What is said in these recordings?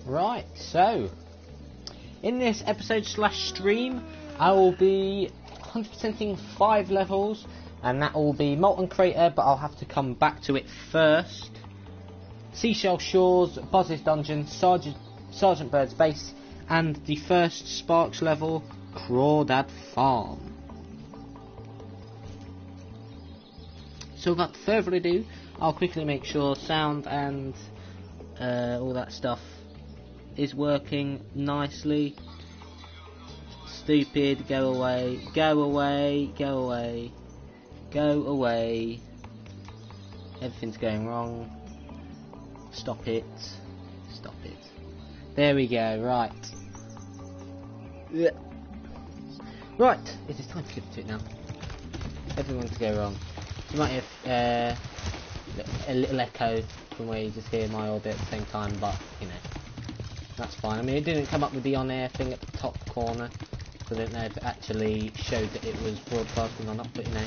Right, so in this episode slash stream, I will be 100%ing 5 levels, and that will be Molten Crater, but I'll have to come back to it first. Seashell Shores, Buzz's Dungeon, Sergeant Byrd's Base, and the first Sparks level, Crawdad Farm. So without further ado, I'll quickly make sure sound and all that stuff is working nicely. Stupid, go away, go away, go away, go away. Everything's going wrong. Stop it. Stop it. There we go, right. Right, it is time to get to it now. Everything to go wrong. You might have a little echo from where you just hear my audio at the same time, but, you know, that's fine. I mean, it didn't come up with the on-air thing at the top corner, so I don't know if it actually showed that it was broadcasting or not, but, you know.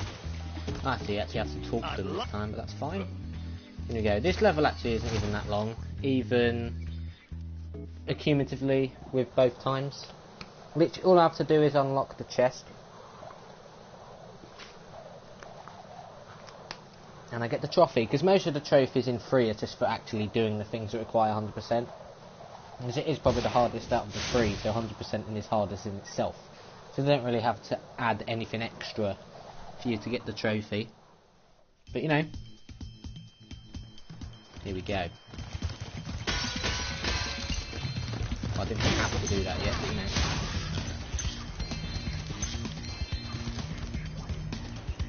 Actually, have to talk to them this time, but that's fine. Here we go. This level actually isn't even that long, even accumulatively with both times. Literally, all I have to do is unlock the chest. And I get the trophy, because most of the trophies in 3 are just for actually doing the things that require 100%. Because it is probably the hardest out of the 3, so 100% is hardest in itself. So they don't really have to add anything extra for you to get the trophy. But you know, here we go. Well, I didn't have to do that yet, but you know.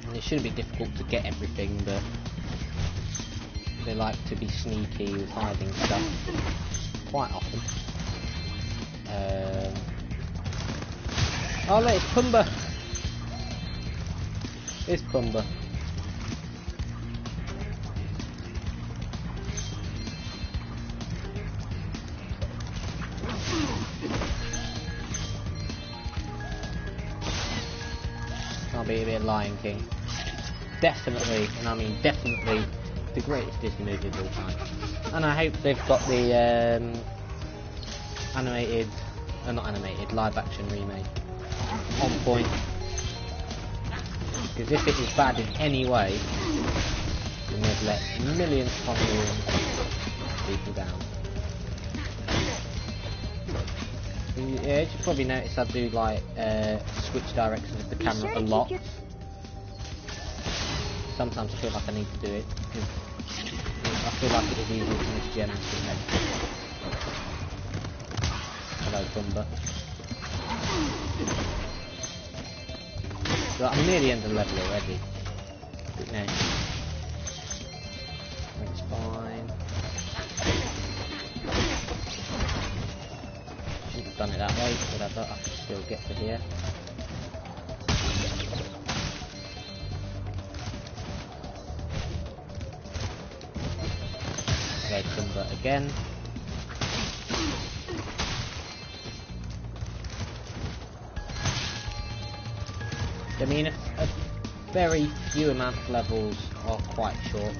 And it shouldn't be difficult to get everything, but they like to be sneaky with hiding stuff quite often. Oh look, it's Pumba! It's Pumba. I'll be a bit Lion King. Definitely, and I mean definitely, the greatest Disney movie of all time. And I hope they've got the animated, not animated, live action remake on point. Because if it is bad in any way, then they've let millions upon millions people down. Yeah, you should probably notice I do like switch directions of the camera a lot. Sometimes I feel like I need to do it because I feel like it is easier to misgem. Hello, Pumba. So I'm near the end of the level already. But no, it's fine. Shouldn't have done it that way, whatever. I can still get to here. Okay, Pumba again. I mean, a very few amount of levels are quite short,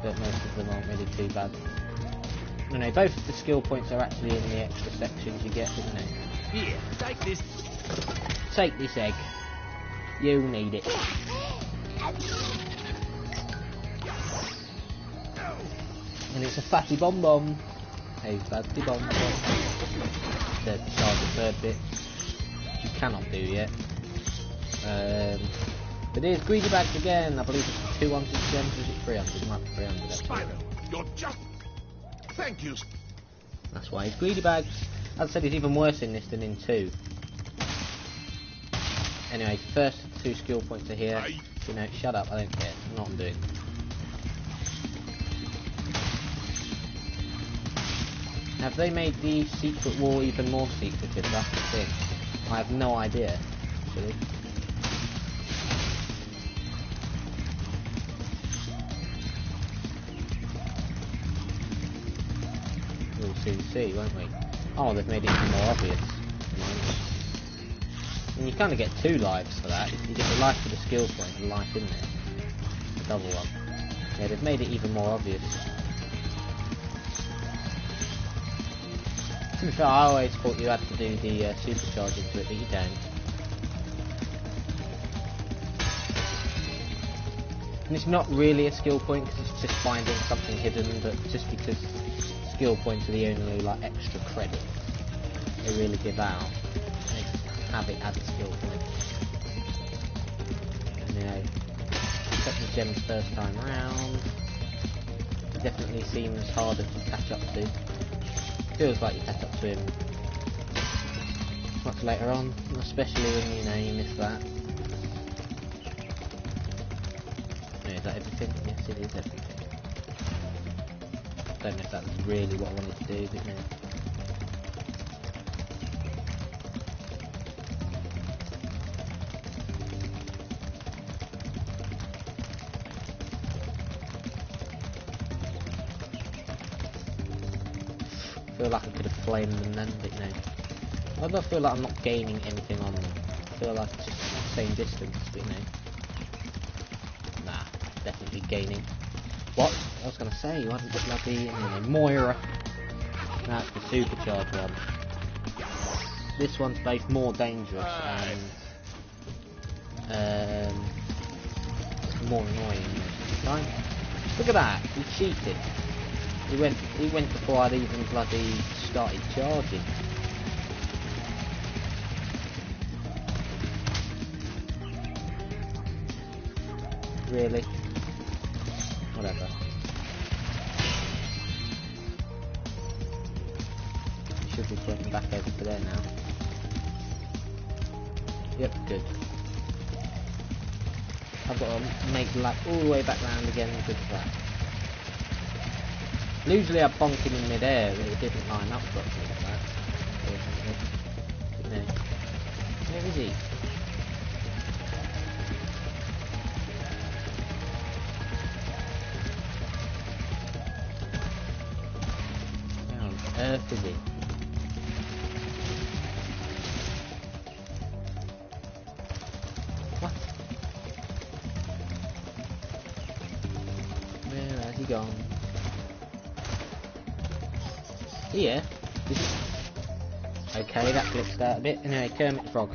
but most of them aren't really too bad. You know, both of the skill points are actually in the extra sections you get, you know. Here, take this. Take this egg. You need it. And it's a fatty bomb bomb. Hey, fatty bomb bomb. The Sergeant Byrd bit. You cannot do yet. But here's greedy bags again. I believe it's 200 gems. Is it 300? It might be 300. Spyro, you're just. Thank you. That's why it's greedy bags. As I said, it's even worse in this than in 2. Anyway, first 2 skill points are here. You know, shut up. I don't care. I'm not doing. Have they made the secret wall even more secretive? That's the thing. I have no idea, actually. We'll soon see, won't we? Oh, they've made it even more obvious. And you kind of get 2 lives for that. You get the life for the skill point and life in there. The double one. Yeah, they've made it even more obvious. To be fair, I always thought you had to do the supercharging to it, but you don't. And it's not really a skill point because it's just finding something hidden, but just because skill points are the only like extra credit they really give out, they just have it as a skill point. And you know, collecting gems first time round definitely seems harder to catch up to. Feels like you catch up to him much later on, especially when you know you miss that. Is that everything? Yes, it is everything. Don't know if that was really what I wanted to do, but no. I feel like I could have flamed them then, but you know. I don't feel like I'm not gaining anything on them. I feel like it's just the same distance, but you know. Nah, definitely gaining. What? I was gonna say, you haven't got bloody Moira. That's the supercharged one. This one's both more dangerous and more annoying most of the time. Look at that, he cheated. He went before I'd even bloody started charging. Really? Whatever. Should be pointing back over to there now. Yep, good. I've got to make the lap all the way back round again because of that. Usually I bonk him in mid-air, but it didn't line up properly like that. But no. Where is he? Where on earth is he? What? Where has he gone? Here? Okay, that glitched out a bit. Anyway, Kermit the Frog.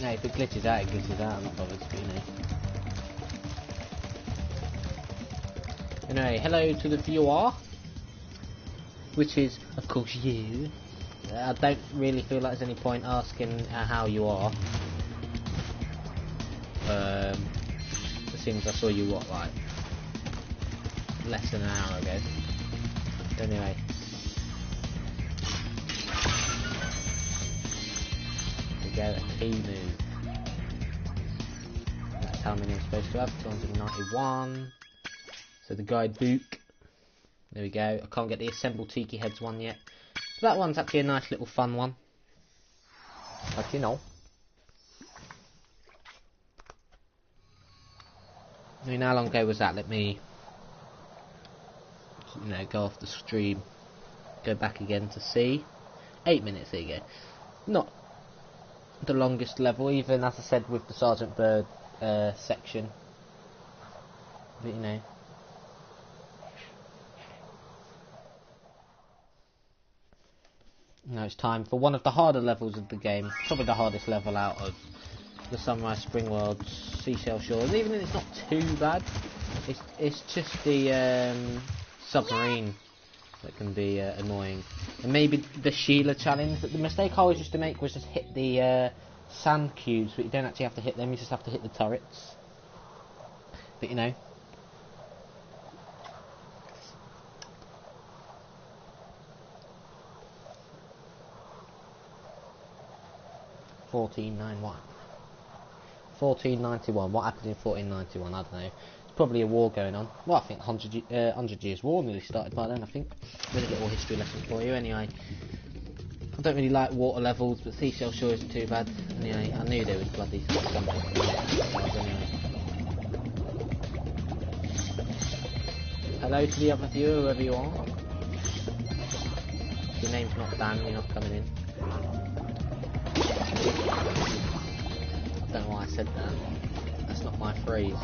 No, if it glitches out, it glitches out. I'm not bothered, but you know. Anyway, hello to the viewer. Which is, of course, you. I don't really feel like there's any point asking how you are. As soon as I saw you, what, like, less than an hour ago. But anyway. There we go, a key move. That's how many I'm supposed to have, 291. So the guide book. There we go. I can't get the assemble tiki heads one yet. But that one's actually a nice little fun one. But you know. I mean, how long ago was that? Let me, you know, go off the stream, go back again to see. 8 minutes, there you go. Not the longest level, even as I said with the Sergeant Byrd section. But you know. Now it's time for one of the harder levels of the game. Probably the hardest level out of the Sunrise Spring World Seashell Shores. Even if it's not too bad, it's just the submarine that can be annoying. And maybe the Sheila challenge. But the mistake I always used to make was just hit the sand cubes, but you don't actually have to hit them, you just have to hit the turrets. But you know. $14.91. What happened in 1491? I don't know. There's probably a war going on. Well, I think 100 Years' War nearly started by then, I think. There's a little history lesson for you. Anyway, I don't really like water levels, but Seashell Shore isn't too bad. Anyway, I knew there was bloody something. Anyway. Hello to the other viewer, whoever you are. If your name's not Dan, you're not coming in. I don't know why I said that. That's not my phrase.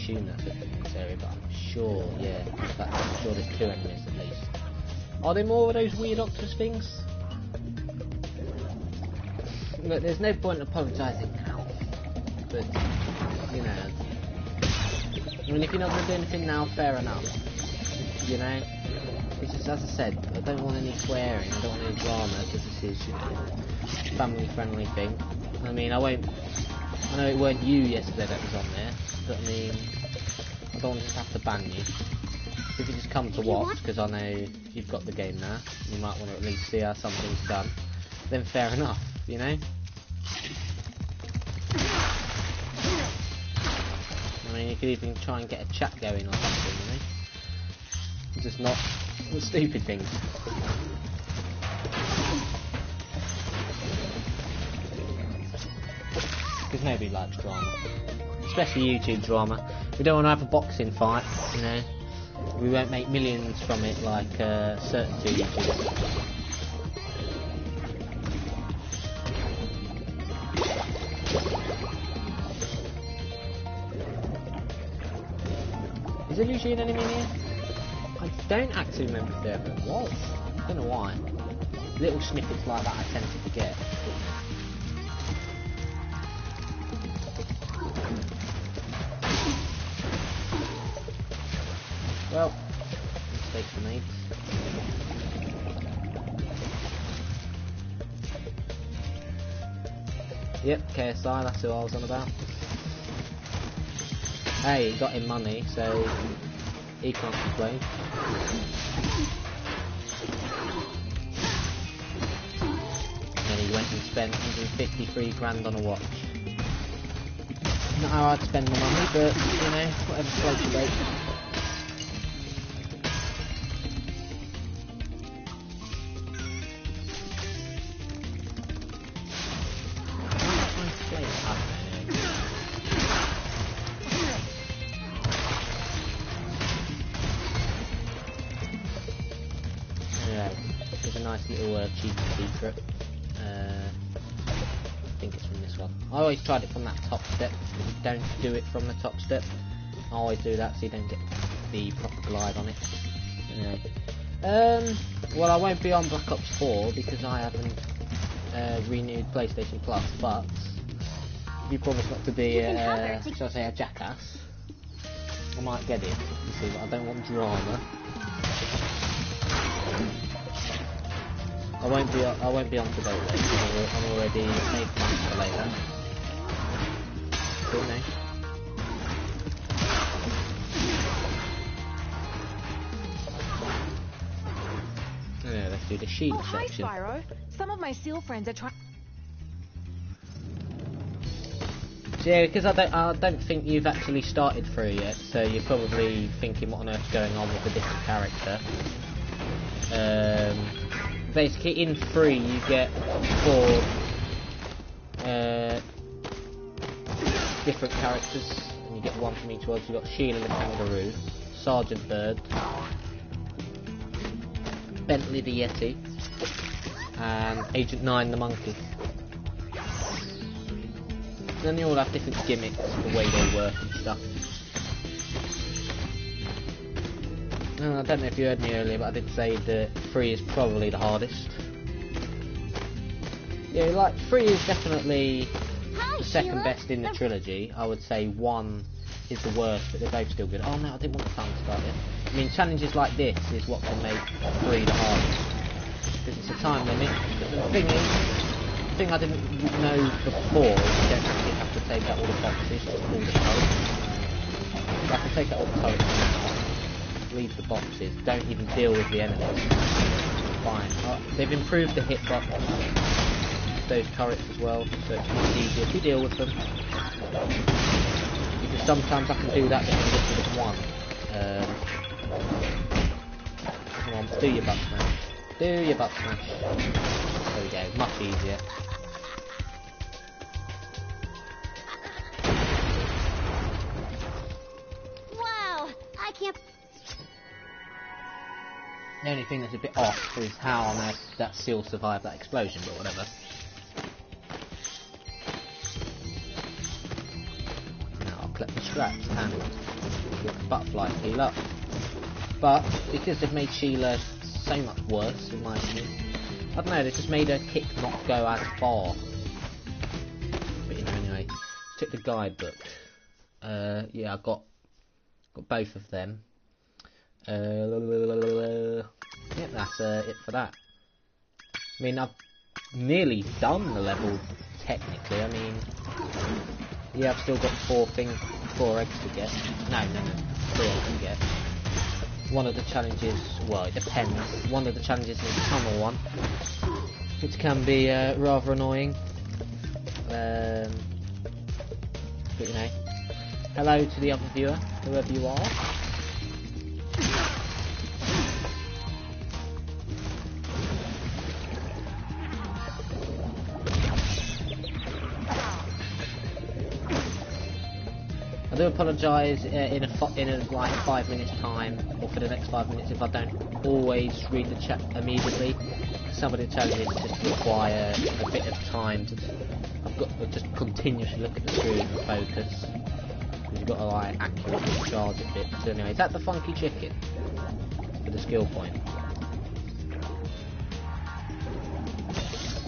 assume that's it in this area, but I'm sure, yeah. In fact, I'm sure there's 2 enemies at least. Are there more of those weird octopus things? Look, there's no point in apologising now. But, you know. I mean, if you're not going to do anything now, fair enough. You know? It's just, as I said, I don't want any swearing, I don't want any drama, because this is, you know, a family-friendly thing. I mean, I know it weren't you yesterday that was on there, but I mean, I don't want to just have to ban you. If you just come to watch, because I know you've got the game now, you might want to at least see how something's done, then fair enough, you know? I mean, you could even try and get a chat going or something, you know? Just not stupid things. Because nobody likes drama. Especially YouTube drama. We don't want to have a boxing fight, you know? We won't make millions from it like certain YouTubers. Is there usually an enemy in here? I don't actually remember if there ever was. I don't know why. Little snippets like that I tend to forget. Well, mistakes were made. Yep, KSI, that's who I was on about. Hey, he got him money, so he can't complain. And he went and spent 153 grand on a watch. Not how I'd spend my money, but, you know, whatever floats your boat. Nice little cheeky secret. I think it's from this one. I always tried it from that top step. Don't do it from the top step. I always do that so you don't get the proper glide on it. Anyway. Well, I won't be on Black Ops 4 because I haven't renewed PlayStation Plus, but if you promise not to be shall I say a jackass, I might get it. You see, but I don't want drama. I won't be on today though, because I'm already made plans for later. Cool, no? Yeah, let's do the sheep section. Hi, Spyro. Some of my seal friends are trying. Yeah, because I don't think you've actually started through yet, so you're probably thinking what on earth's going on with a different character. Basically, in 3 you get 4 different characters, and you get one from each one. So you've got Sheila the kangaroo, Sergeant Byrd, Bentley the Yeti, and Agent 9 the monkey. And then they all have different gimmicks, the way they work and stuff. I don't know if you heard me earlier, but I did say that 3 is probably the hardest. Yeah, like 3 is definitely the second best in the trilogy. I would say 1 is the worst, but they're both still good. Oh no, I didn't want the time to start yet. I mean, challenges like this is what can make 3 the hardest, because it's a time limit. But the thing is, the thing I didn't know before is you don't actually have to take out all the boxes or all the turrets. So I can take out all the turrets now. Leave the boxes, don't even deal with the enemies. Fine. They've improved the hitbox, those turrets as well, so it's much easier to deal with them. Because sometimes I can do that and get rid of one. Come on, do your butt smash. Do your butt smash. There we go, much easier. Wow, I can't. The only thing that's a bit off is how on earth that seal survived that explosion, but whatever. Now I'll collect the scraps and Butterfly heal up. But because they've made Sheila so much worse, in my opinion, I don't know, they just made her kick not go as far. But you know, anyway, took the guidebook. Yeah, I got both of them. Yeah, that's it for that. I mean, I've nearly done the level technically. I mean, yeah, I've still got 4 eggs to get. No, 3 eggs to get. One of the challenges, well, it depends. One of the challenges is the tunnel one, which can be rather annoying. But you know, hello to the other viewer, whoever you are. I do apologise in a like 5 minutes time, or for the next 5 minutes, if I don't always read the chat immediately. Some of the challenges just require a bit of time. I've got to just continuously look at the screen and focus. You've got to like accurately charge a bit. So anyway, is that the funky chicken for the skill point?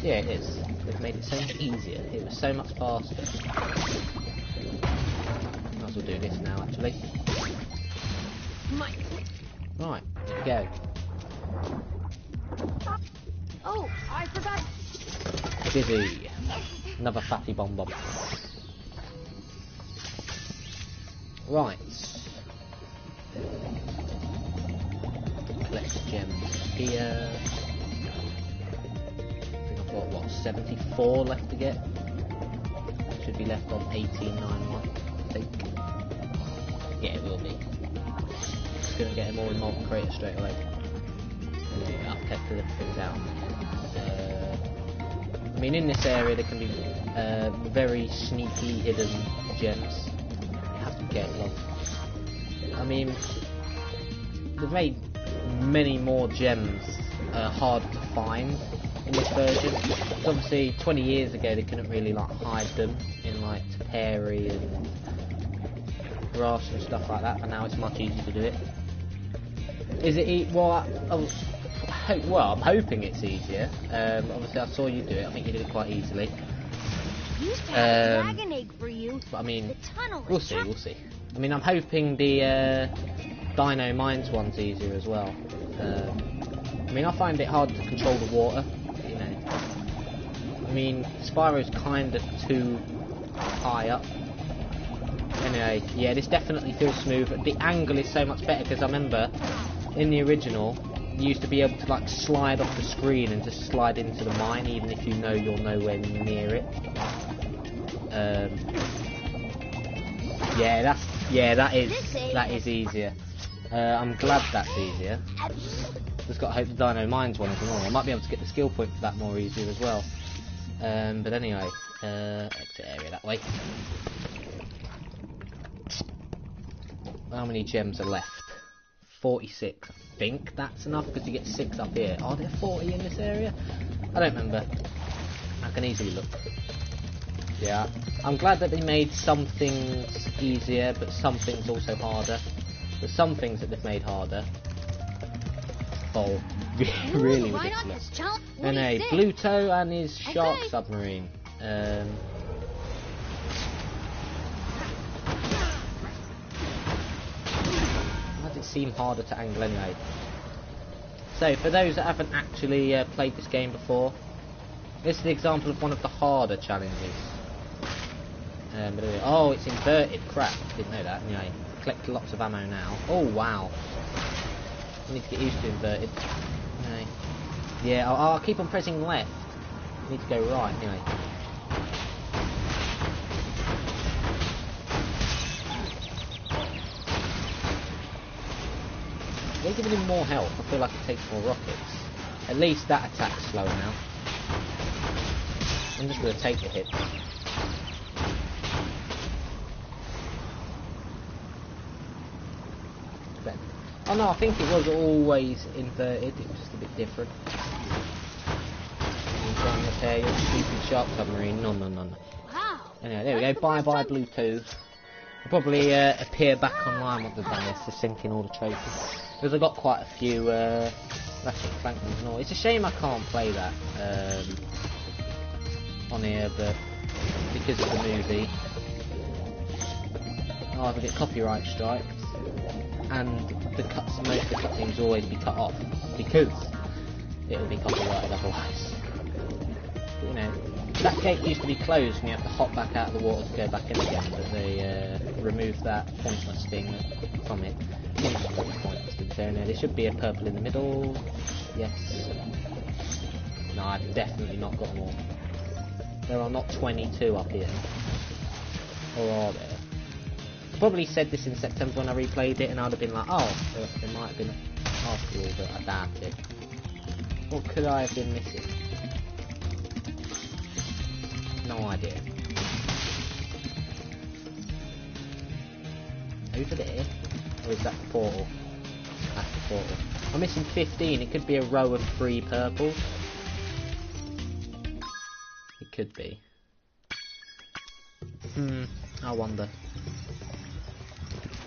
Yeah, it is. They've made it so much easier. It was so much faster. Might as well do this now, actually. Right, here we go. Oh, I forgot. Dizzy. Another fatty bomb bomb. Right. Collect gems here. I think I've got, what, 74 left to get? Should be left on 1891, I think. Yeah, it will be. Just gonna get them all in molten crater straight away. Yeah, I've kept the things out. I mean, in this area there can be very sneaky hidden gems. You have to get them. I mean, they've made many more gems hard to find in this version. So obviously 20 years ago they couldn't really like hide them in like Terry and grass and stuff like that, but now it's much easier to do it. Is it well, I'm hoping it's easier. Obviously I saw you do it. I think you did it quite easily. Dragon egg for you. But I mean, The tunnel we'll is see. I mean, I'm hoping the Dino Mines one's easier as well. I mean, I find it hard to control the water, you know. I mean, Spyro's kind of too high up. Anyway, yeah, this definitely feels smooth. The angle is so much better because I remember in the original you used to be able to like slide off the screen and just slide into the mine even if you know you're nowhere near it. Yeah, that is easier. I'm glad that's easier. Just got to hope the Dino Mines one is more. I might be able to get the skill point for that more easier as well. But anyway, exit area that way. How many gems are left? 46. I think that's enough because you get 6 up here. Are there 40 in this area? I don't remember. I can easily look. Yeah, I'm glad that they made some things easier, but some things also harder. But some things that they've made harder fall really ridiculous. And a Bluto and his shark submarine. Seem harder to angle anyway. So for those that haven't actually played this game before, this is an example of one of the harder challenges. Oh, it's inverted. Crap, didn't know that. Anyway, collect lots of ammo now. Oh wow, I need to get used to inverted. Anyway, yeah, I'll keep on pressing left. I need to go right anyway. They're giving him more health. I feel like it takes more rockets. At least that attack's slower now. I'm just going to take the hit. Oh no, I think it was always inverted. It was just a bit different. You try and repair your stupid shark submarine. No. Wow. Anyway, there we go. Bye bye, Bluetooth. I'll probably appear back online once I've done this to sink in all the trophies. Because I've got quite a few Ratchet and Clank ones and all. It's a shame I can't play that on here, but because of the movie, I'll either get copyright strikes, and most of the cutscenes will always be cut off, because it'll be copyrighted otherwise. But, you know, that gate used to be closed and you have to hop back out of the water to go back in again, but they removed that pointless thing from it. Pointless to be fair. Now, there should be a purple in the middle. Yes. No, I've definitely not got more. There are not 22 up here. Or are there? I probably said this in September when I replayed it, and I'd have been like, oh, there might have been after all, but I doubt it. What could I have been missing? No idea. Over there? Or is that the portal? That's the portal. I'm missing 15. It could be a row of 3 purples. It could be. I wonder.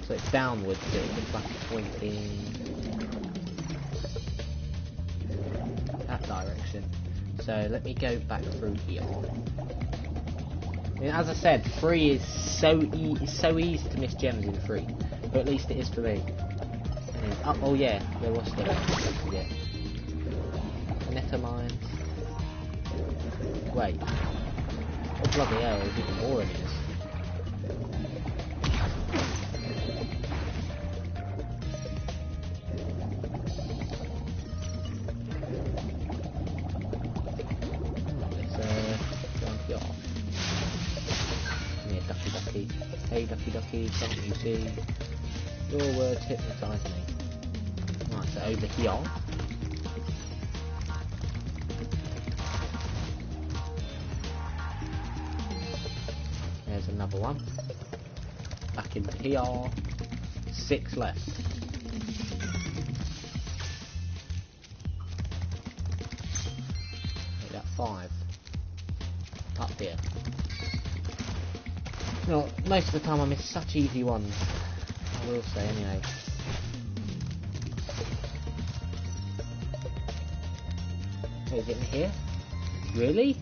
So it's downwards, so it looks like it's pointing that direction. So let me go back through here. I mean, as I said, 3 is so easy to miss gems in 3, but at least it is for me. Oh yeah, there was still one. Yeah. Nether mines. Wait. Oh bloody hell, there's even more in this. Hey ducky ducky, something you see. Your words hypnotise me. Right, so over here. There's another one. Back into here. 6 left. Make that 5. Up here. No, most of the time I miss such easy ones. I will say anyway. Wait, is it in here? Really?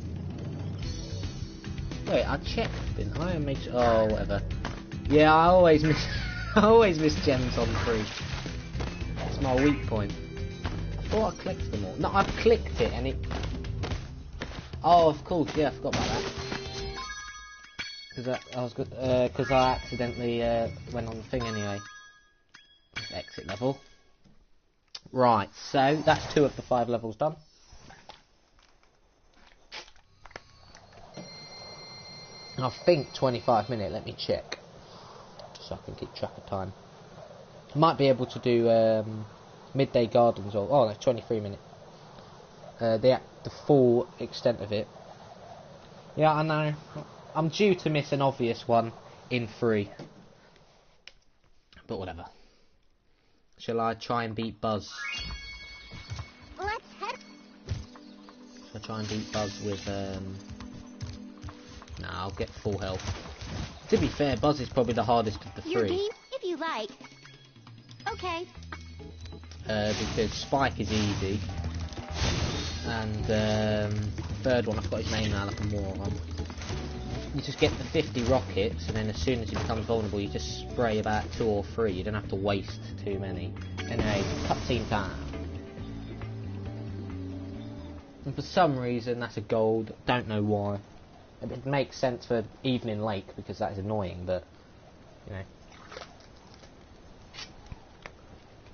Wait, I checked, didn't I? And make sure. Oh, whatever. Yeah, I always miss. I always miss gems on 3. It's my weak point. I thought I clicked them all. No, I've clicked it and it. Oh, of course. Yeah, I forgot about that. Because I accidentally went on the thing anyway. Exit level. Right, so that's 2 of the 5 levels done. I think 25 minutes. Let me check, so I can keep track of time. I might be able to do midday gardens or no, 23 minutes. The full extent of it. Yeah, I know. I'm due to miss an obvious one in 3. But whatever. Shall I try and beat Buzz? Let's head. Shall I try and beat Buzz with Nah, I'll get full health. To be fair, Buzz is probably the hardest of the 3. Your game, if you like. Okay. Because Spike is easy. And third one, I forgot his name now, like a moron. You just get the 50 rockets, and then as soon as he becomes vulnerable, you just spray about 2 or 3. You don't have to waste too many. Anyway, cutscene time. And for some reason, that's a gold. Don't know why. It makes sense for Evening Lake, because that is annoying, but, you know.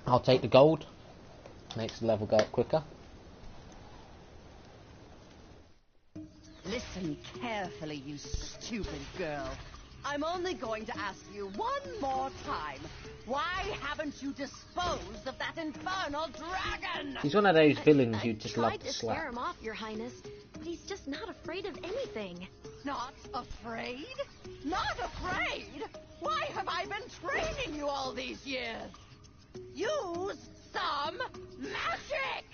I'll take the gold. Makes the level go up quicker. Listen carefully, you stupid girl. I'm only going to ask you one more time. Why haven't you disposed of that infernal dragon? He's one of those villains you just love tried to to slap. scare him off, Your Highness, but he's just not afraid of anything. Not afraid? Not afraid? Why have I been training you all these years? Use some magic!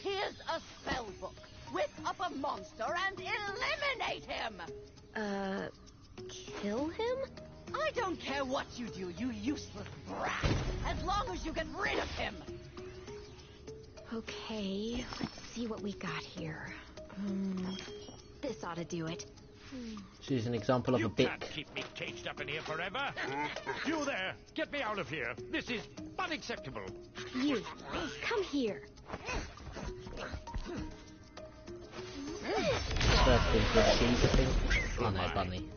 Here's a spell book. Whip up a monster and eliminate him! Kill him? I don't care what you do, you useless brat, as long as you get rid of him. Okay, let's see what we got here. This ought to do it. She's an example of You a big... can't keep me caged up in here forever. You there, get me out of here. This is unacceptable. You, come here. First thing for sheep, I think. Oh no, bunny.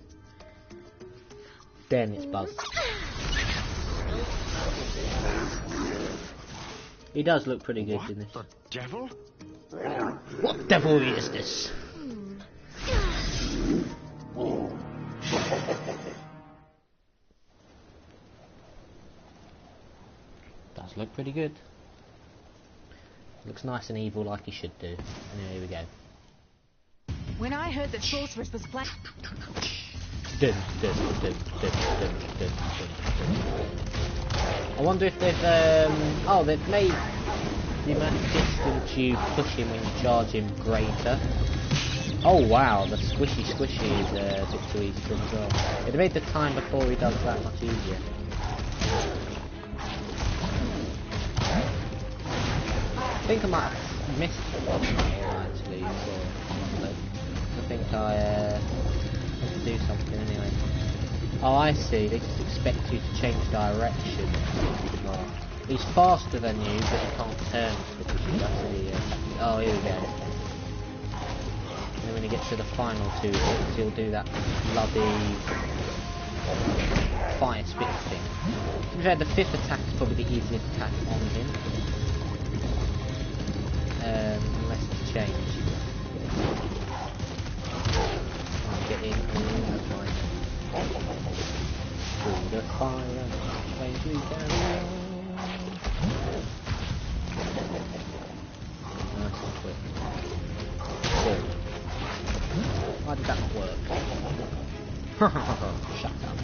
Then it's Buzz. He does look pretty good in this. The devil? What devil is this? Does look pretty good. Looks nice and evil like he should do. Anyway, here we go. When I heard that sorceress was black... Dun, dun, dun, dun, dun, dun, dun, dun. I wonder if they've oh, they've made the amount of distance you push him when you charge him greater. Oh wow, the squishy is a bit too easy to as well. It made the time before he does that much easier. I think I might have missed one actually, so I think I have to do something anyway. Oh, I see, they just expect you to change direction. He's faster than you, but he can't turn quickly. That's the, oh, here we go. And then when he gets to the final two hits, he'll do that bloody fire spit thing. To be fair, the fifth attack is probably the easiest attack on him. Unless it's changed. Get in, that's fine. Through the fire, change we carry on. Nice and quick. Cool. Why did that not work? Shut up.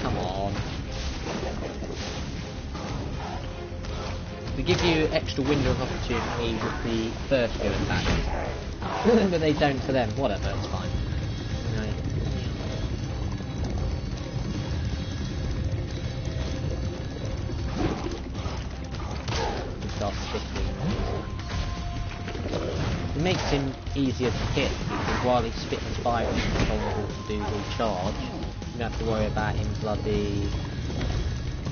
Come on. They give you extra window of opportunity with the first two attacks. But they don't for them. Whatever, it's fine. No. He starts sticking. It makes him easier to hit because while he's spitting Spyro, it's vulnerable to do the charge. You don't have to worry about him bloody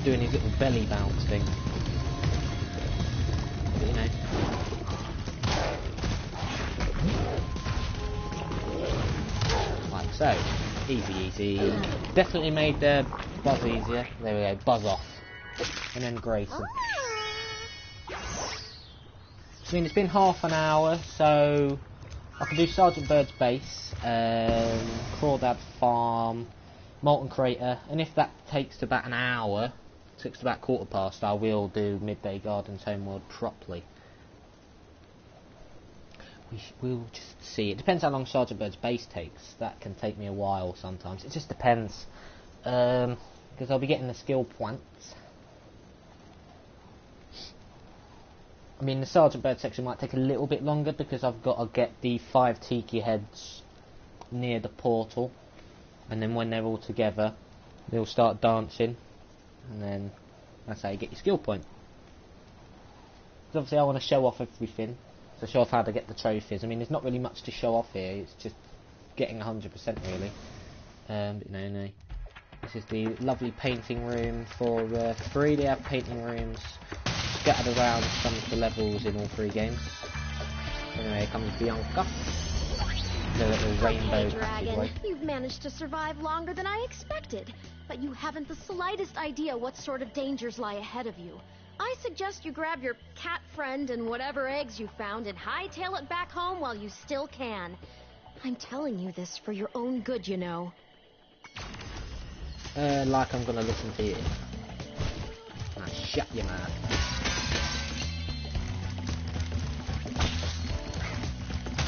doing his little belly bounce thing. But, you know. Like so. Easy. Definitely made the buzz easier. There we go, buzz off. And then Grayson. I mean, it's been half an hour, so I can do Sergeant Byrd's base, Crawdad farm, molten crater, and if that takes about an hour, takes about 1/4 past, I will do Midday Gardens Homeworld properly. We'll just see. It depends how long Sergeant Byrd's base takes. That can take me a while sometimes. It just depends, because I'll be getting the skill points. I mean, the Sergeant Byrd section might take a little bit longer because I've got to get the 5 tiki heads near the portal, and then when they're all together, they'll start dancing, and then that's how you get your skill point. Because obviously I want to show off everything, so show off how to get the trophies. I mean, there's not really much to show off here, it's just getting 100% really. But no. This is the lovely painting room for 3. They have painting rooms scattered around some of the levels in all 3 games. Anyway, here comes Bianca. The little rainbow Dragon, you've managed to survive longer than I expected, but you haven't the slightest idea what sort of dangers lie ahead of you. I suggest you grab your cat friend and whatever eggs you found and hightail it back home while you still can. I'm telling you this for your own good, you know. Like I'm gonna listen to you. Now shut your mouth.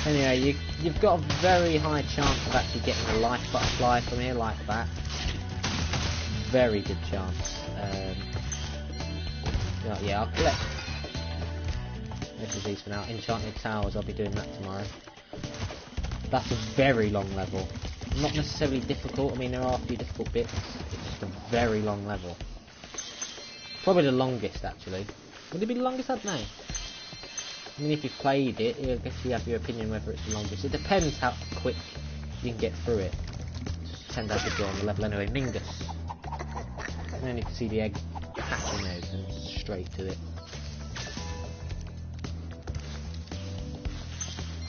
Anyway, you've got a very high chance of actually getting a life butterfly from here like that. Very good chance. Yeah, I'll collect this is these for now. Enchanted Towers, I'll be doing that tomorrow. That's a very long level. Not necessarily difficult. I mean, there are a few difficult bits. It's just a very long level. Probably the longest, actually. Would it be the longest? I don't know. I mean, if you've played it, I guess you have your opinion whether it's the longest. It depends how quick you can get through it. Just depends how good you're on the level anyway. Mingus. And then you can see the egg hatching open straight to it.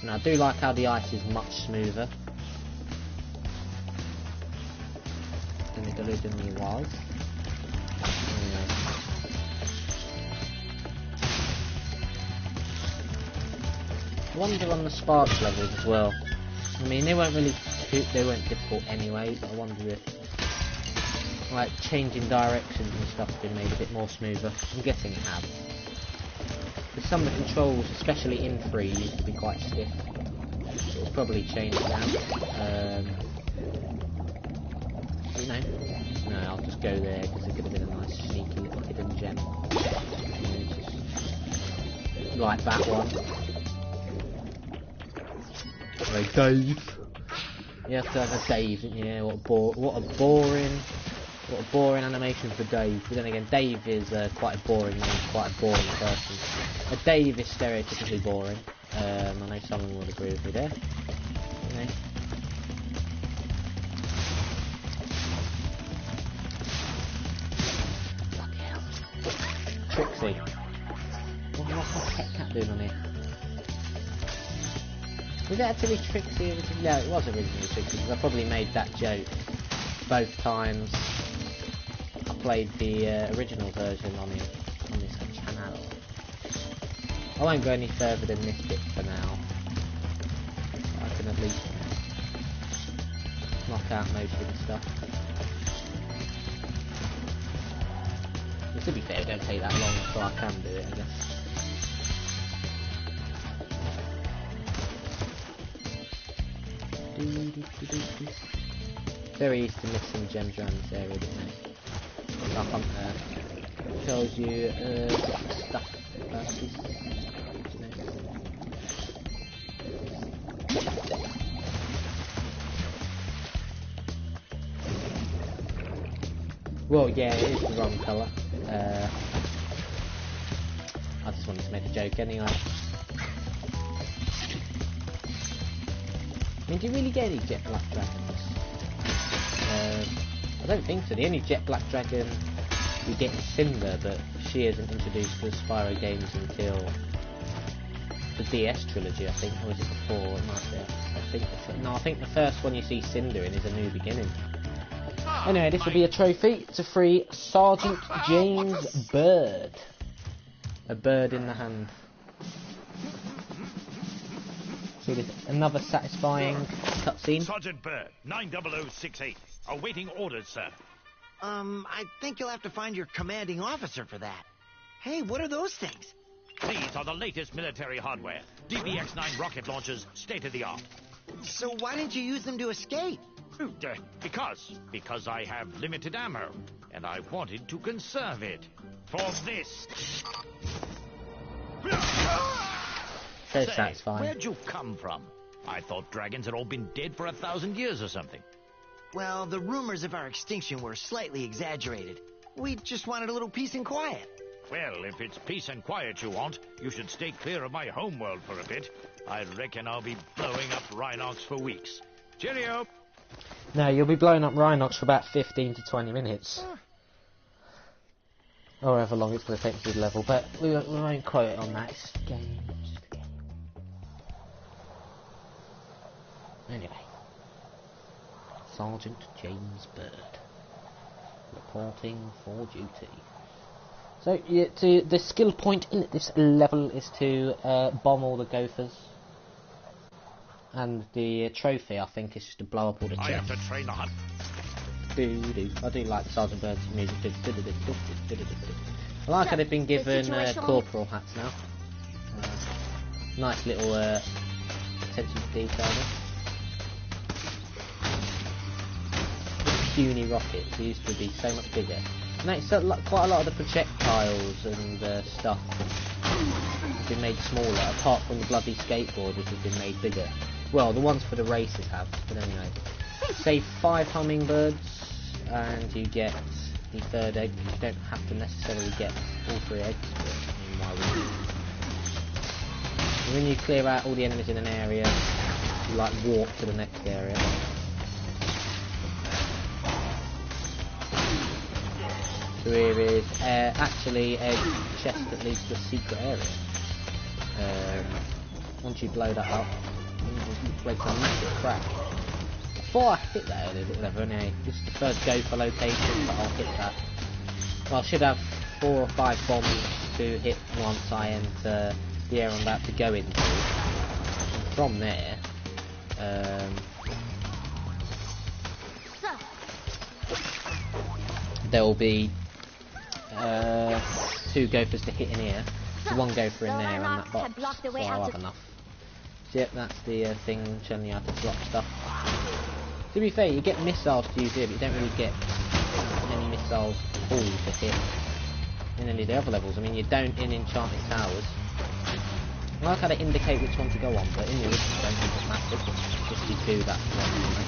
Now, I do like how the ice is much smoother than it originally was. Anyway. I wonder on the sparks levels as well. I mean, they weren't difficult anyway, but I wonder if like changing directions and stuff has been made a bit more smoother. I'm guessing it has. Because some of the controls, especially in 3, used to be quite stiff. It's probably changed now. You know, no, I'll just go there because it could have been a nice sneaky little hidden gem. Like that one. Hey, Dave. You have to have a Dave, yeah. What a boring animation for Dave. But then again, Dave is quite a boring name, quite a boring person. A Dave is stereotypically boring. I know someone would agree with me there. You know. Trixie. What's my pet cat doing on here? Was it actually Trixie originally? No, it was originally Trixie, because I probably made that joke both times I played the original version on this channel. I won't go any further than this bit for now. I can at least knock out most of the stuff. But to be fair, it don't take that long, so I can do it, I guess. Very easy to miss some gems around this area, isn't it? Stuff on there. Tells you stuff about these. Well, yeah, it is the wrong colour. I just wanted to make a joke anyway. I mean, do you really get any jet black dragons? I don't think so. The only jet black dragon you get is Cinder, but she isn't introduced to the Spyro games until the DS trilogy, I think. Or was it before? It might be. I think the first one you see Cinder in is A New Beginning. Anyway, this will be a trophy to free Sergeant James Byrd. A bird in the hand. So there's another satisfying cutscene. Sergeant Byrd, 90068. Awaiting orders, sir. I think you'll have to find your commanding officer for that. Hey, what are those things? These are the latest military hardware. DBX-9 rocket launchers, state-of-the-art. So why didn't you use them to escape? Because I have limited ammo, and I wanted to conserve it. For this. So satisfying. Where'd you come from? I thought dragons had all been dead for 1,000 years or something. Well, the rumors of our extinction were slightly exaggerated. We just wanted a little peace and quiet. Well, if it's peace and quiet you want, you should stay clear of my homeworld for a bit. I reckon I'll be blowing up Rhinox for weeks. Cheerio! No, you'll be blowing up Rhinox for about 15 to 20 minutes. Or however long it's going to take to do the level, but we won't quote it on that. It's just a game. Anyway. Sergeant James Byrd. Reporting for duty. So, the skill point in this level is to bomb all the gophers. And the trophy, I think, is just to blow up all the chests. I have to train the hunt. I do like Sergeant Byrd's music. I like how they've been given corporal hats now. Nice little attention to detail there. Puny rockets, they used to be so much bigger. No, it's quite a lot of the projectiles and stuff have been made smaller, apart from the bloody skateboard, which has been made bigger. Well, the ones for the races have, but anyway. save 5 hummingbirds, and you get the 3rd egg. You don't have to necessarily get all 3 eggs, but why would you? When you clear out all the enemies in an area, you like walk to the next area. So here is actually a chest that leads to a secret area. Once you blow that up, you break a massive crack. Before I hit that earlier, but whatever, anyway, this is the first gopher location, but I'll hit that. Well, I should have 4 or 5 bombs to hit once I enter the area I'm about to go into. And from there, there will be 2 gophers to hit in here. So 1 gopher in there and that box, so I'll have enough. So yep, that's the thing showing you how to drop stuff. To be fair, you get missiles to use here, but you don't really get any missiles at all to hit in any of the other levels. I mean, you don't in Enchanted Towers. I like how they indicate which one to go on, but in the original I don't think it matters. Just you do that one, you know.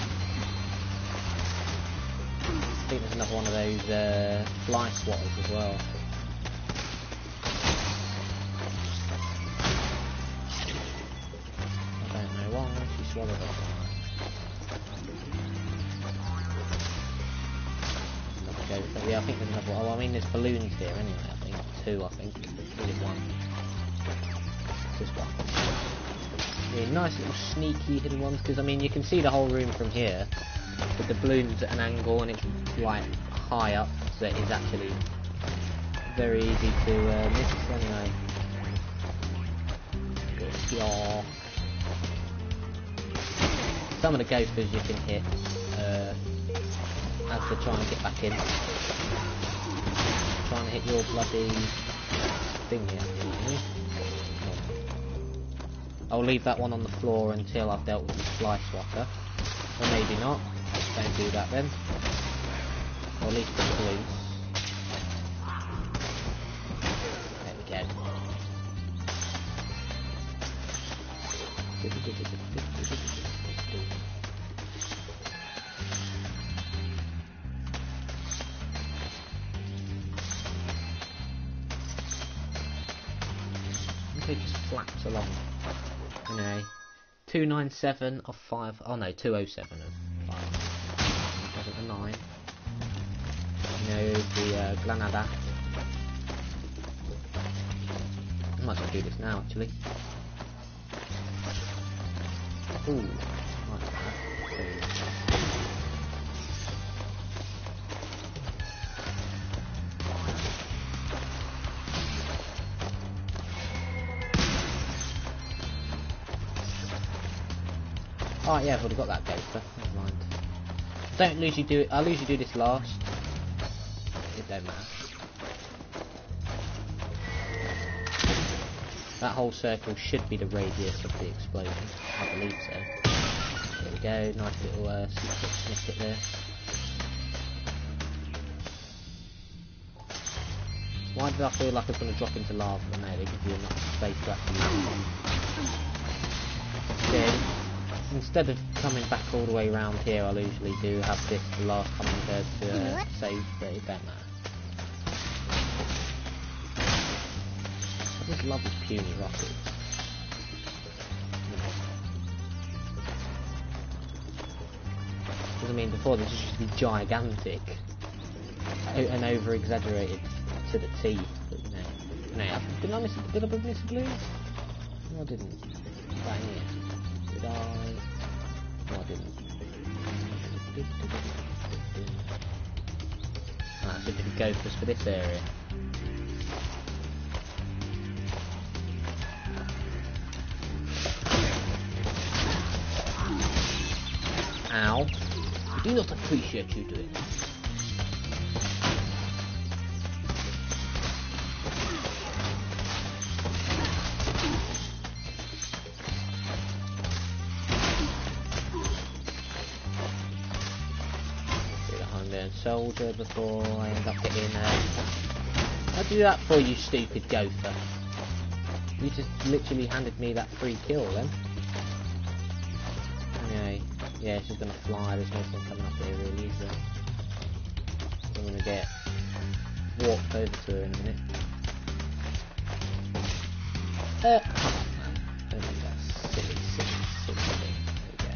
I think there's another one of those fly swatters as well. I don't know why she swallowed it. Yeah, I think there's another one. Oh, I mean, there's balloons here anyway, I think. 2, I think. Or is it 1? Just 1. Yeah, nice little sneaky hidden ones, because, I mean, you can see the whole room from here, but the balloon's at an angle and it's, like, high up, so it is actually very easy to miss anyway. Yeah. Some of the gophers you can hit as they try and get back in. Trying to hit your bloody thing here. I'll leave that one on the floor until I've dealt with the fly swatter. Or maybe not. Don't do that then. Or at least the balloons. There we go. It just flaps along. Anyway, 297 of 5. Oh no, 207 of 5. Wasn't a 9. You know, the Glanada. I might as well do this now actually. Ooh, like that. Oh yeah, I've already got that gopher, never mind. Don't usually do it, I'll usually do this last. It don't matter. That whole circle should be the radius of the explosion, I believe so. There we go, nice little secret snippet there. Why did I feel like I was going to drop into lava? No, they give you enough space to actually land on. Then, instead of coming back all the way around here, I'll usually do have this the last hummingbird to save, but it don't matter. I just love this puny rocket. Because I mean, before this used to be gigantic and over exaggerated to the T. But you know, did I miss a balloon? No, I didn't. Right here. Did I? No, I didn't. Ah, so did we go for this area? Ow. I do not appreciate you doing that. Soldier before I end up getting I'll do that for you, stupid gopher. You just literally handed me that free kill then. Anyway, Yeah, it's just gonna fly. There's no point coming up here really, is there? I'm gonna get walked over to her in a minute. Come on, man. Don't do that silly thing. There we go.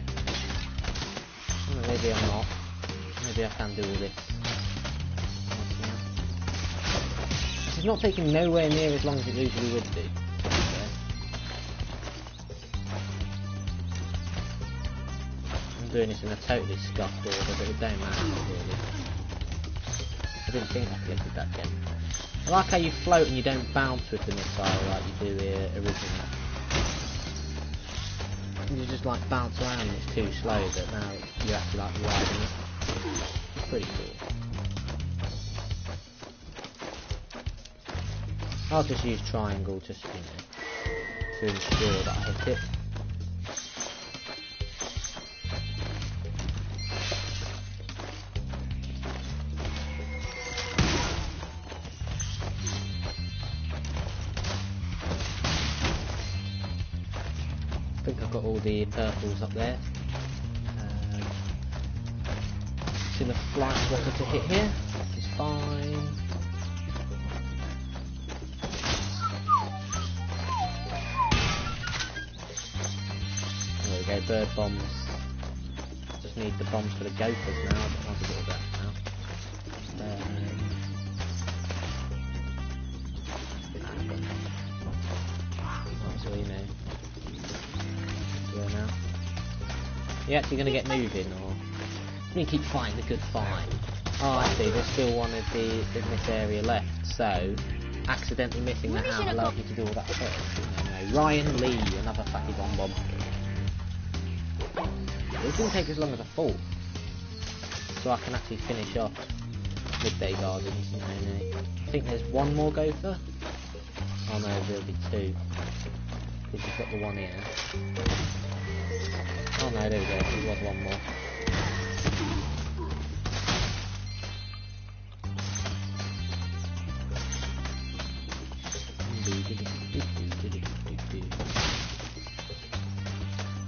Well, maybe I'm not. Maybe I can do all this. This is not taking nowhere near as long as it usually would do. I'm doing this in a totally scuffed order, but it don't matter really. I didn't think I collected that gem. I like how you float and you don't bounce with the missile like you do here originally. You just like bounce around and it's too slow, but now you actually like riding it. It's pretty cool. I'll just use triangle just, you know, to ensure that I hit it. I think I've got all the purples up there. Still a flight water to hit here, which is fine. There we go, bird bombs. Just need the bombs for the gophers now, but I'll do all that now. So you know. Now. You actually going to get moving, or you keep fighting the good fight? Oh, I see. There's still one of the in this area left. So, accidentally missing that out allows you to do all that first. No. Ryan Lee, another fatty bomb. It didn't take as long as I thought, so I can actually finish off Midday Gardens. No. I think there's one more gopher. Oh no, there'll be two. Because you've got the one here. Oh no, there we go, there was one more.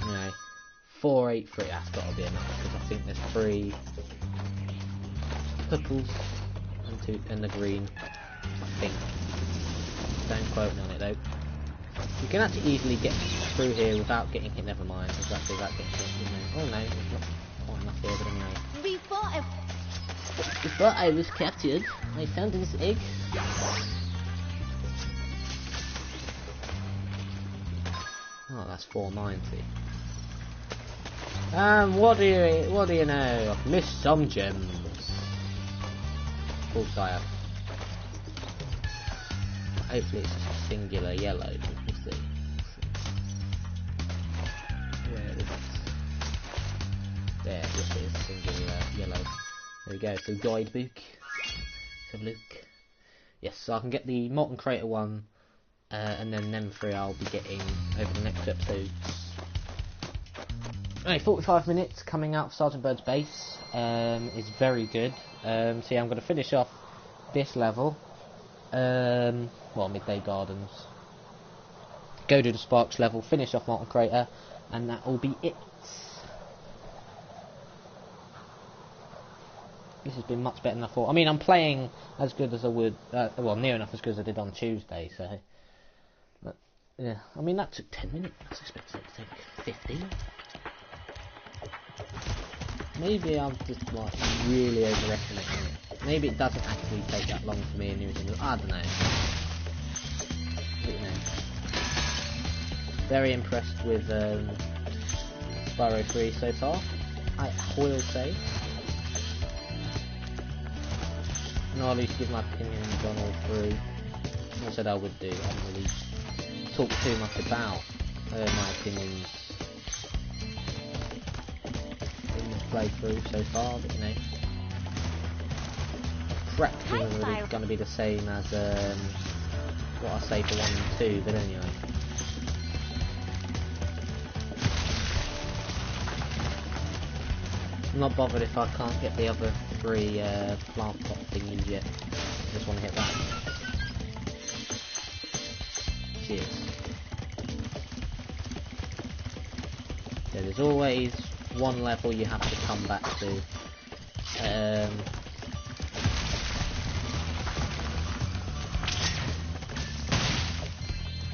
No, 483, that's got to be enough, because I think there's 3 purples and 2 and the green, I think. Don't quote me on it though. You can actually easily get through here without getting hit, never mind, exactly without getting hit, you know. Oh no, there's not quite enough here, but anyway. Before I was captured, I found this egg. Oh, that's 490. What do you know? I've missed some gems. Of course I have. Hopefully it's just a singular yellow. We'll see. Where is it? There, this is singular yellow. There we go. So guidebook. Let's have a look. Yes, so I can get the molten crater one, and then them 3 I'll be getting over the next episodes. Alright, 45 minutes coming out of Sergeant Byrd's base. Is very good. So yeah, I'm going to finish off this level. Well, Midday Gardens. Go to the Sparks level, finish off Molten Crater, and that will be it. This has been much better than I thought. I mean, I'm playing as good as I would, well, near enough as good as I did on Tuesday, so. But, yeah, I mean, that took 10 minutes. I was expecting it to take 15. Maybe I'm just, like, really overestimating it. Maybe it doesn't actually take that long for me and everything. I don't know. Very impressed with Spyro 3 so far, I will say. And I'll at least give my opinions on all 3. I said I would do. I haven't really talked too much about my opinions in this playthrough so far, but you know. Practically really going to be the same as what I say for 1 and 2, but anyway. I'm not bothered if I can't get the other 3 plant pot thingies yet. I just want to hit that. Cheers. Yeah, there's always one level you have to come back to.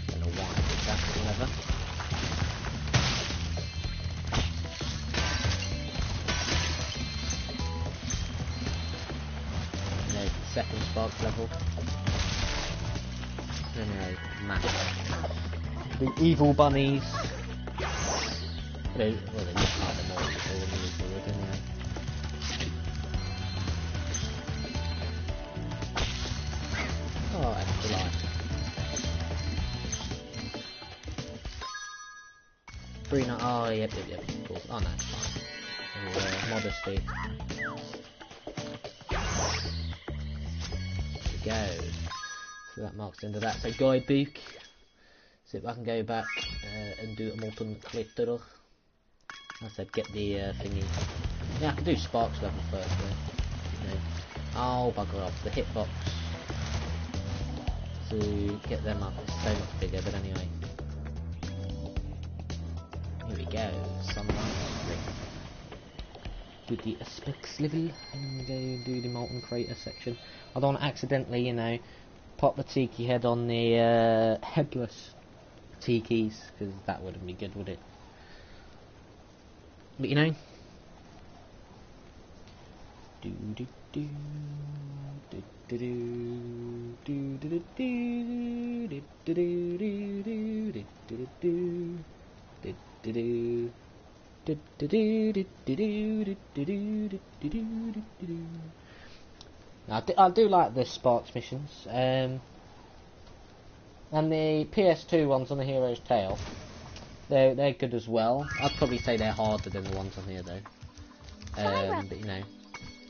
Don't know why I did that, but whatever. There's the second Sparks level. Anyway, map. The evil bunnies. Well, they look like the more evil than the usual would, anyway. Oh, extra life. 3 night. Oh, yep, cool. Oh, no, it's fine. Modesty. There we go. So that marks the end of that. So guidebook. See if I can go back and do a molten glitter. I said get the thingy. Yeah, I can do Sparks level first though. No. Oh, bugger off. The hitbox. To get them up is so much bigger, but anyway. Here we go. Sunlight. Do the aspects level. And go do the molten crater section. I don't want to accidentally, you know, pop the tiki head on the headless tikis, because that wouldn't be good, would it? But you know, I do like the Sparks missions, and the PS2 ones on the Hero's Tale. They're good as well. I'd probably say they're harder than the ones on here though. But you know,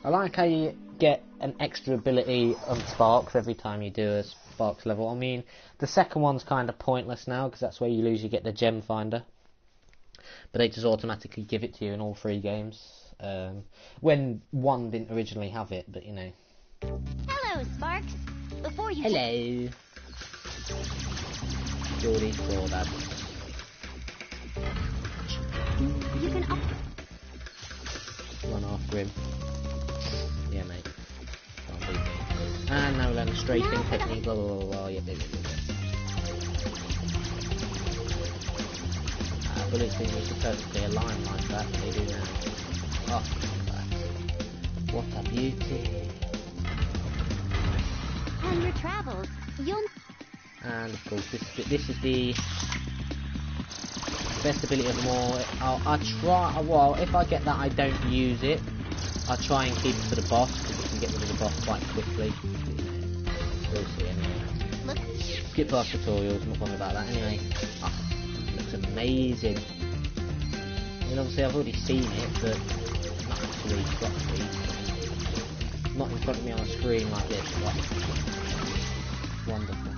I like how you get an extra ability on Sparks every time you do a Sparks level. I mean, the second one's kind of pointless now because that's where you lose. You get the gem finder, but they just automatically give it to you in all 3 games. When 1 didn't originally have it, but you know. Hello, Sparks. Before you... Hello. Geordie crawdad. You can up... Run after him. Yeah, mate. Can't beat me. And now we learn the strafing technique. Blah blah blah blah. Yeah, blah. Bullets didn't used to perfectly align like that, but they do now. Oh, what a beauty. On your travels, you'll... And of course, this is the best ability of them all. I try. Well, if I get that, I don't use it. I try and keep it for the boss because you can get rid of the boss quite quickly. We'll see anyway. Look. Skip past tutorials. I'm not bothered about that anyway. Oh, it looks amazing. I mean, obviously I've already seen it, but not actually properly. Not in front of me on a screen like this. But wonderful.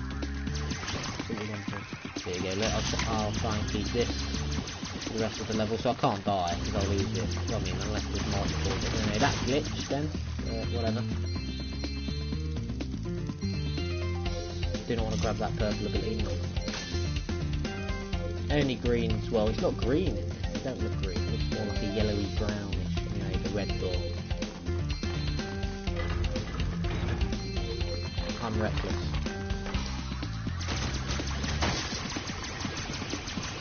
There you go. I'll try and keep this for the rest of the level, so I can't die because I'll lose it. Well, I mean, unless there's multiple. But anyway, that glitch then. Whatever. Do not want to grab that purple ability. Only greens. Well, it's not green. It don't look green. It looks more like a yellowy brownish. You know, the red door. I'm reckless.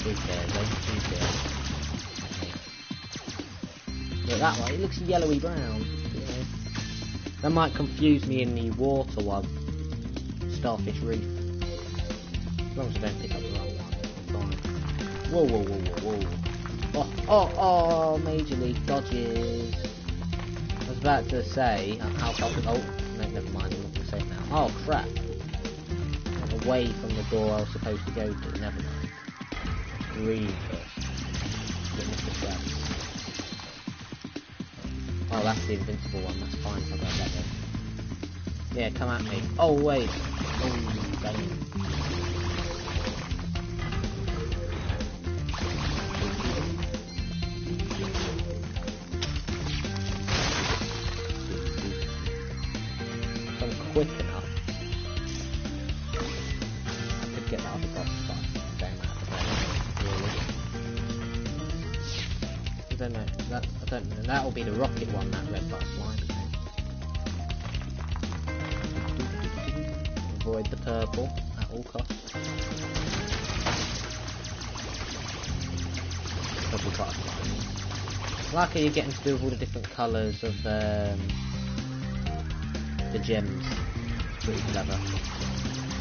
Who cares, eh? Who cares? Look that way, it looks yellowy brown. You know. That might confuse me in the water one. Starfish Reef. As long as I don't pick up the wrong one, I'm fine. Whoa, whoa, whoa, whoa, whoa. Oh, Major League dodges. I was about to say, how far to... Oh, no, never mind, I'm not going to say it now. Oh, crap. Away from the door I was supposed to go to, never mind. Green first. Get Mr. Krabs. Oh, that's the invincible one, that's fine if I grab that one. Yeah, come at me. Oh, wait. Oh, dang. I'm quick enough. I could get that other boss, but I don't know. I don't know. be the rocket one, that red butterfly. Avoid the purple at all costs. Probably quite a fun. Like how you're getting to do with all the different colours of the gems. Pretty clever.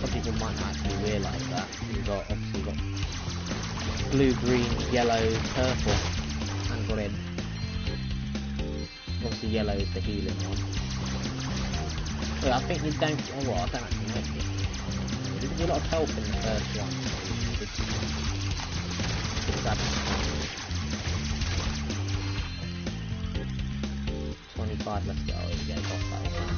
Some people might not actually realise that. Obviously got blue, green, yellow, purple, and red. Obviously yellow is the healing one. Yeah, I think you don't. Oh, well, I don't actually know. You give you a lot of help in the first one. It's bad. 25, let's go. Oh, yeah, got that one.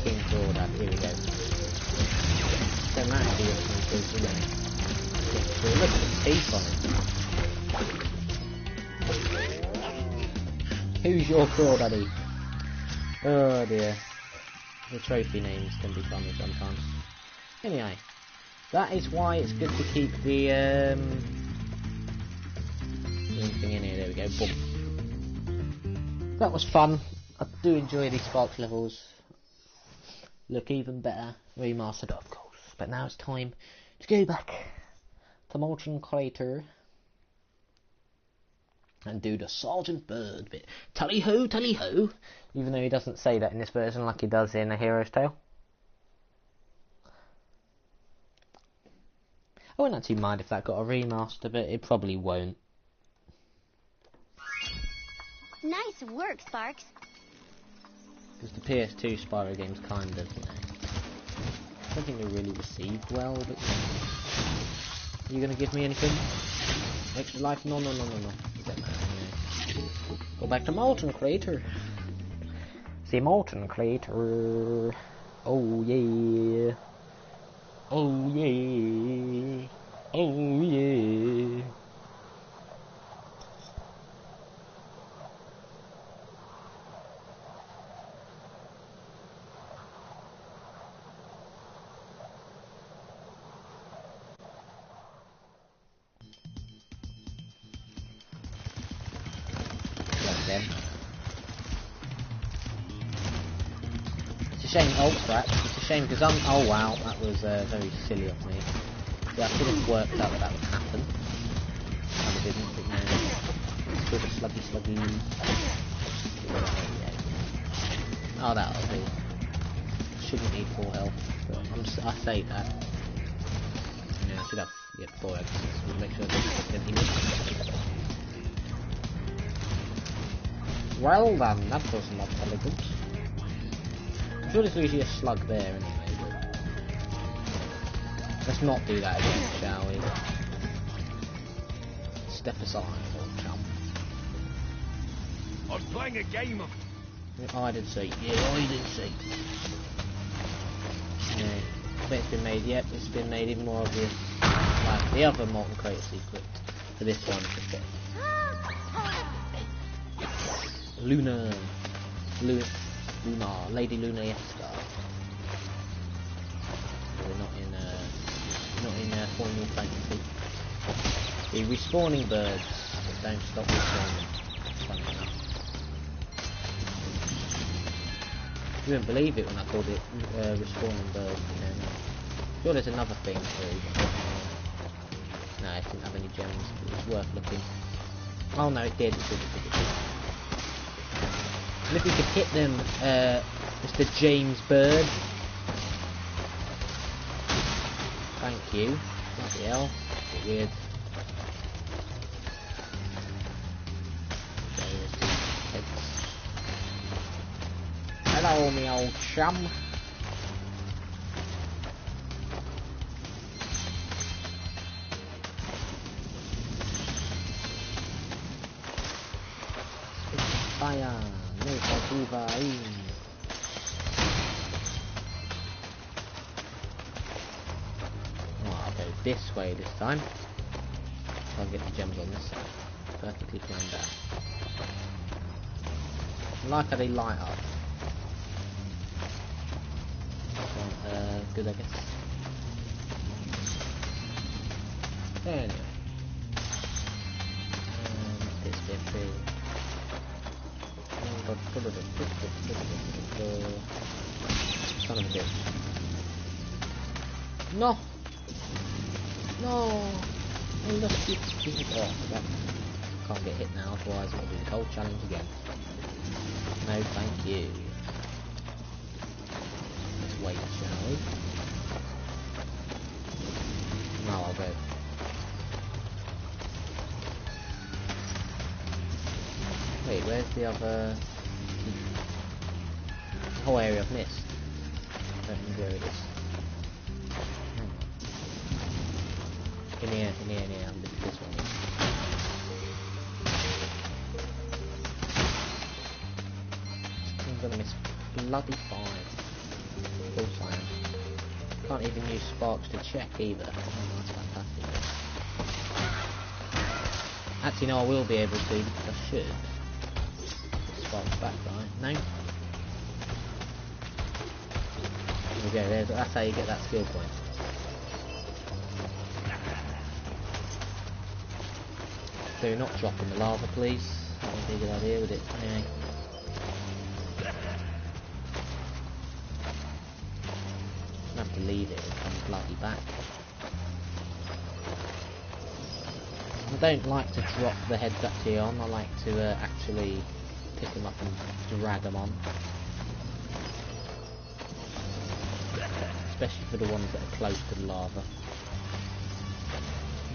King crawdad, here we go. Don't matter if you get some good, you know. Look at the teeth on it. Who's your crawdaddy? Oh dear. The trophy names can be funny sometimes. Anyway, that is why it's good to keep the thing in here. There we go. Boom. That was fun. I do enjoy these Sparks levels. Look even better remastered, of course. But now it's time to go back to Molten Crater and do the Sergeant Byrd bit. Tally ho, tally ho. Even though he doesn't say that in this version like he does in A Hero's Tale. I wouldn't actually mind if that got a remaster, but it probably won't. Nice work, Sparks. Because the PS2 Spyro games kind of, you know, I don't think they really received well, but are you going to give me anything? Extra life? No. It doesn't matter anyway. Go back to Molten Crater. See Molten Crater. Oh yeah. Oh yeah. Oh yeah. It's a shame, it's a shame because oh wow, that was very silly of me. Yeah, I could have worked out that would happen. And it didn't, but no. It's sort of sluggy. Oh, that'll do. Shouldn't need 4 health, but I say that. Yeah, I should have 4 eggs. We'll make sure there's anything missing. Well then, that was not elegant. I'm sure there's usually a slug there anyway, but let's not do that again, shall we? Step aside, old chum. I was playing a game of... I did see. Yeah, I did see. Yeah, but it's been made, yep, it's been made even more obvious. Like the other Molten Crater secret. For this one, it's a bit. Luna, Lady Luna Yeska. We're not in Final Fantasy. The respawning birds don't stop respawning. Funny enough. You wouldn't believe it when I called it respawning birds. You know. Sure, there's another thing too. No, it didn't have any gems, but it was worth looking. Oh no, it did. It did. And if we could hit them, Mr. James Byrd. Thank you. Bloody hell. Bit weird. Hello, me old chum. Fire. Oh, I'll go this way this time. I'll get the gems on this side. Perfectly planned out. I like how they light up. Good, I guess. Anyway. Son of a bitch. No! No! Oh, look, oh, crap. Can't get hit now, otherwise I'll do the cold challenge again. No, thank you. Let's wait, shall we? No, I'll go. Wait, where's the other... The whole area I've missed. I don't know where it is. In here, this one. I'm gonna miss bloody 5. Of course I am. Can't even use sparks to check either. Oh, that's fantastic. Actually, no, I will be able to. I should. Sparks back, right? No? There we go, that's how you get that skill point. Do not drop in the lava, please. That would be a good idea, would it? Anyway. I'm gonna have to leave it and come bloody back. I don't like to drop the heads actually on, I like to actually pick them up and drag them on. Especially for the ones that are close to the lava.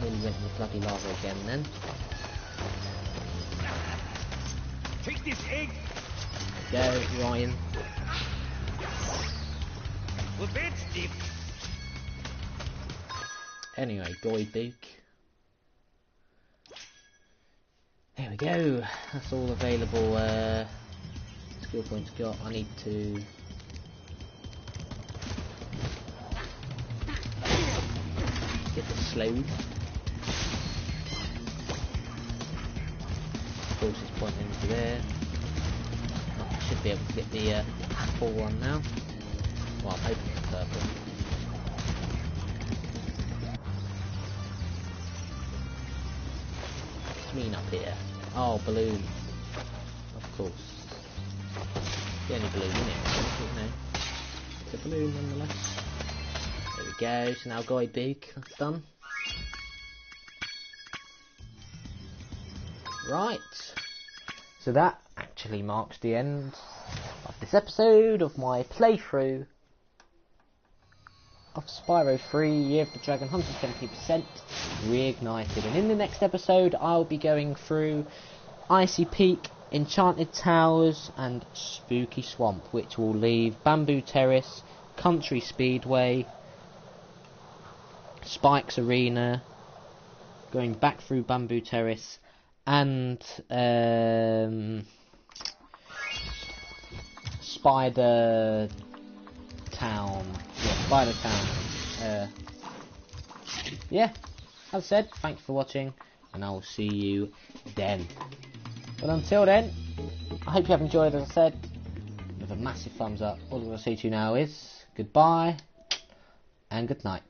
Nearly went in the bloody lava again then. Take this egg! Go, Ryan. Well, that's deep. Anyway, Goy Book. There we go. That's all available skill points got. I need to get the slowed. Of course it's pointing into there. Oh, I should be able to get the apple one now. Well, I'm hoping it's purple. What's mean up here? Oh, balloon. Of course. The only balloon in it, isn't it? It's a balloon nonetheless. There we go, so now Guy Big, that's done. Right. So that actually marks the end of this episode of my playthrough of Spyro 3 Year of the Dragon 170% reignited. And in the next episode I'll be going through Icy Peak, Enchanted Towers and Spooky Swamp, which will leave Bamboo Terrace, Country Speedway, Spike's Arena, going back through Bamboo Terrace and Spider Town. Yeah, Spider Town. Yeah, as I said, thanks for watching, and I will see you then. But until then, I hope you have enjoyed, as I said, with a massive thumbs up. All I'm going to say to you now is goodbye and good night.